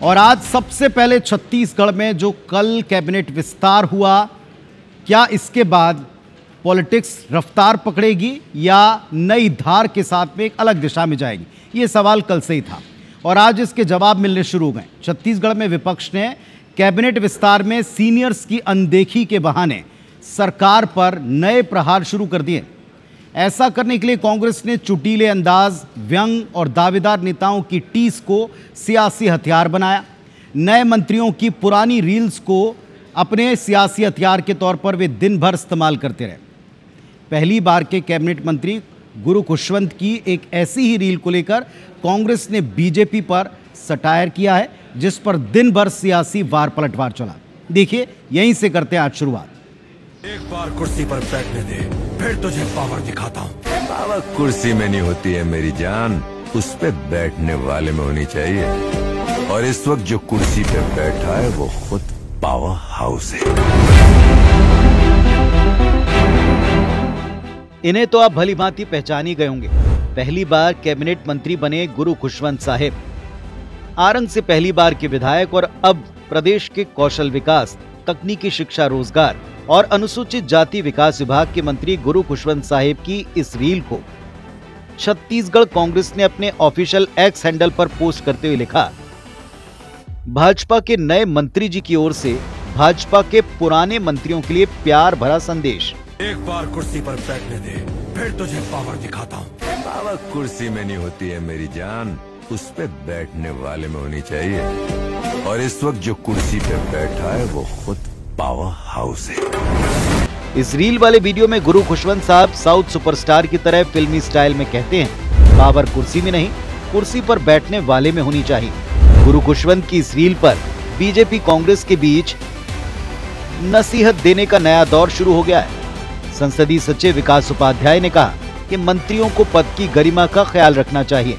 और आज सबसे पहले छत्तीसगढ़ में जो कल कैबिनेट विस्तार हुआ, क्या इसके बाद पॉलिटिक्स रफ्तार पकड़ेगी या नई धार के साथ में एक अलग दिशा में जाएगी? ये सवाल कल से ही था और आज इसके जवाब मिलने शुरू हो गए। छत्तीसगढ़ में विपक्ष ने कैबिनेट विस्तार में सीनियर्स की अनदेखी के बहाने सरकार पर नए प्रहार शुरू कर दिए। ऐसा करने के लिए कांग्रेस ने चुटीले अंदाज, व्यंग और दावेदार नेताओं की टीस को सियासी हथियार बनाया। नए मंत्रियों की पुरानी रील्स को अपने सियासी हथियार के तौर पर वे दिन भर इस्तेमाल करते रहे। पहली बार के कैबिनेट मंत्री गुरु खुशवंत की एक ऐसी ही रील को लेकर कांग्रेस ने बीजेपी पर सटायर किया है, जिस पर दिन भर सियासी वार पलटवार चला। देखिए, यहीं से करते हैं आज शुरुआत। एक बार कुर्सी पर बैठने दे, फिर तुझे पावर दिखाता हूँ। पावर कुर्सी में नहीं होती है मेरी जान, उस पे बैठने वाले में होनी चाहिए। और इस वक्त जो कुर्सी पे बैठा है वो खुद पावर हाउस है। इन्हें तो आप भली भांति पहचान ही गए होंगे। पहली बार कैबिनेट मंत्री बने गुरु खुशवंत साहिब, आरंग से पहली बार के विधायक और अब प्रदेश के कौशल विकास, तकनीकी शिक्षा, रोजगार और अनुसूचित जाति विकास विभाग के मंत्री गुरु खुशवंत साहिब की इस रील को छत्तीसगढ़ कांग्रेस ने अपने ऑफिशियल एक्स हैंडल पर पोस्ट करते हुए लिखा, भाजपा के नए मंत्री जी की ओर से भाजपा के पुराने मंत्रियों के लिए प्यार भरा संदेश। एक बार कुर्सी पर बैठने दे, फिर तुझे पावर दिखाता हूँ। पावर कुर्सी में नहीं होती है मेरी जान, उस पे बैठने वाले में होनी चाहिए। और इस वक्त जो कुर्सी पे बैठा है वो खुद पावर हाउस है। इस रील वाले वीडियो में गुरु खुशवंत साहब साउथ सुपरस्टार की तरह फिल्मी स्टाइल में कहते हैं, पावर कुर्सी में नहीं, कुर्सी पर बैठने वाले में होनी चाहिए। गुरु खुशवंत की इस रील पर बीजेपी कांग्रेस के बीच नसीहत देने का नया दौर शुरू हो गया है। संसदीय सचिव विकास उपाध्याय ने कहा कि मंत्रियों को पद की गरिमा का ख्याल रखना चाहिए,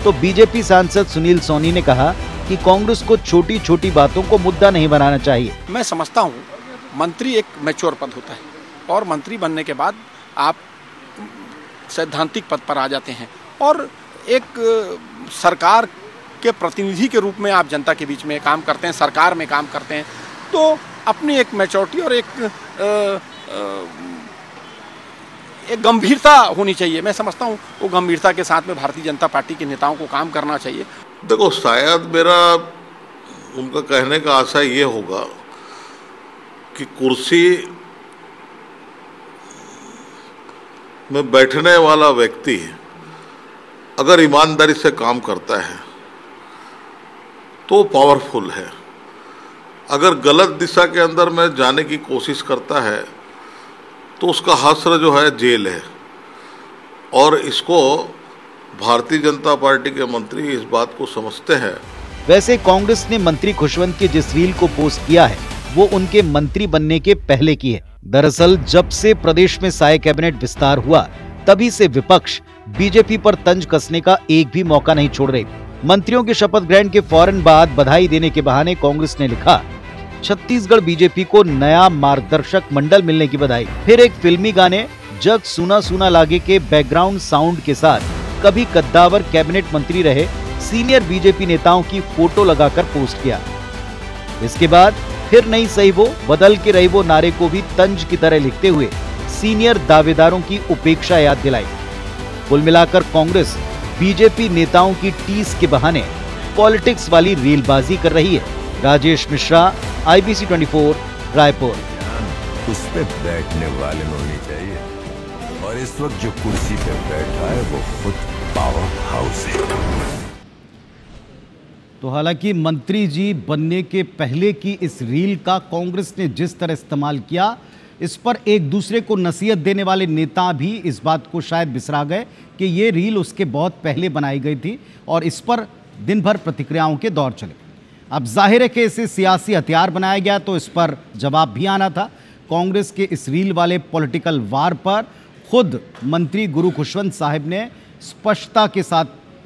तो बीजेपी सांसद सुनील सोनी ने कहा कि कांग्रेस को छोटी छोटी बातों को मुद्दा नहीं बनाना चाहिए। मैं समझता हूँ मंत्री एक मैच्योर पद होता है और मंत्री बनने के बाद आप सैद्धांतिक पद पर आ जाते हैं और एक सरकार के प्रतिनिधि के रूप में आप जनता के बीच में काम करते हैं, सरकार में काम करते हैं, तो अपनी एक मैच्योरिटी और एक गंभीरता होनी चाहिए। मैं समझता हूँ वो गंभीरता के साथ में भारतीय जनता पार्टी के नेताओं को काम करना चाहिए। देखो, शायद मेरा उनका कहने का आशा ये होगा कि कुर्सी में बैठने वाला व्यक्ति अगर ईमानदारी से काम करता है तो पावरफुल है। अगर गलत दिशा के अंदर में जाने की कोशिश करता है तो उसका हश्र जो है जेल है। और इसको भारतीय जनता पार्टी के मंत्री इस बात को समझते हैं। वैसे कांग्रेस ने मंत्री खुशवंत की जिस रील को पोस्ट किया है वो उनके मंत्री बनने के पहले की है। दरअसल जब से प्रदेश में साय कैबिनेट विस्तार हुआ तभी से विपक्ष बीजेपी पर तंज कसने का एक भी मौका नहीं छोड़ रही। मंत्रियों के शपथ ग्रहण के फौरन बाद बधाई देने के बहाने कांग्रेस ने लिखा, छत्तीसगढ़ बीजेपी को नया मार्गदर्शक मंडल मिलने की बधाई। फिर एक फिल्मी गाने जग सुना सुना लागे के बैकग्राउंड साउंड के साथ कभी कद्दावर कैबिनेट मंत्री रहे सीनियर बीजेपी नेताओं की फोटो लगाकर पोस्ट किया। इसके बाद फिर नहीं सही वो, बदल के रही वो नारे को भी तंज की तरह लिखते हुए सीनियर दावेदारों की उपेक्षा याद दिलाई। कुल मिलाकर कांग्रेस बीजेपी नेताओं की टीस के बहाने पॉलिटिक्स वाली रीलबाजी कर रही है। राजेश मिश्रा, IBC 24, रायपुर। उस पे बैठने वाले में होनी चाहिए और इस वक्त जो कुर्सी पे बैठा है वो खुद पावर हाउस है। तो हालांकि मंत्री जी बनने के पहले की इस रील का कांग्रेस ने जिस तरह इस्तेमाल किया, इस पर एक दूसरे को नसीहत देने वाले नेता भी इस बात को शायद बिसरा गए कि ये रील उसके बहुत पहले बनाई गई थी और इस पर दिन भर प्रतिक्रियाओं के दौर चले। अब जाहिर है कि इसे सियासी हथियार बनाया गया तो इस पर जवाब भी आना था। कांग्रेस के इस रील वाले पॉलिटिकल वार पर खुद मंत्री गुरु खुशवंत साहिब ने स्पष्टता के साथ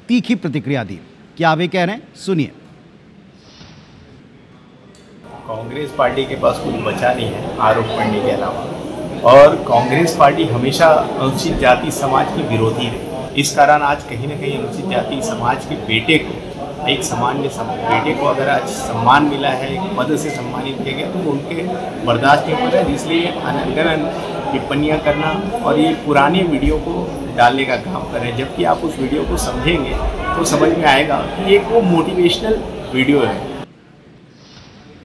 तीखी प्रतिक्रिया दी। क्या वे कह रहे हैं, सुनिए। कांग्रेस पार्टी के पास कुछ बचा नहीं है आरोप करने के अलावा, और कांग्रेस पार्टी हमेशा अनुसूचित जाति समाज की विरोधी रही। इस कारण आज कहीं न कहीं अनुसूचित जाति समाज के बेटे को एक सामान्य बेटे को अगर आज सम्मान मिला है, एक पद से सम्मानित किया गया, तो उनके बर्दाश्त नहीं हो रहा है, इसलिए अनगन टिप्पणियाँ करना और ये पुराने वीडियो को डालने का काम कर रहे हैं। जबकि आप उस वीडियो को समझेंगे तो समझ में आएगा कि एक वो मोटिवेशनल वीडियो है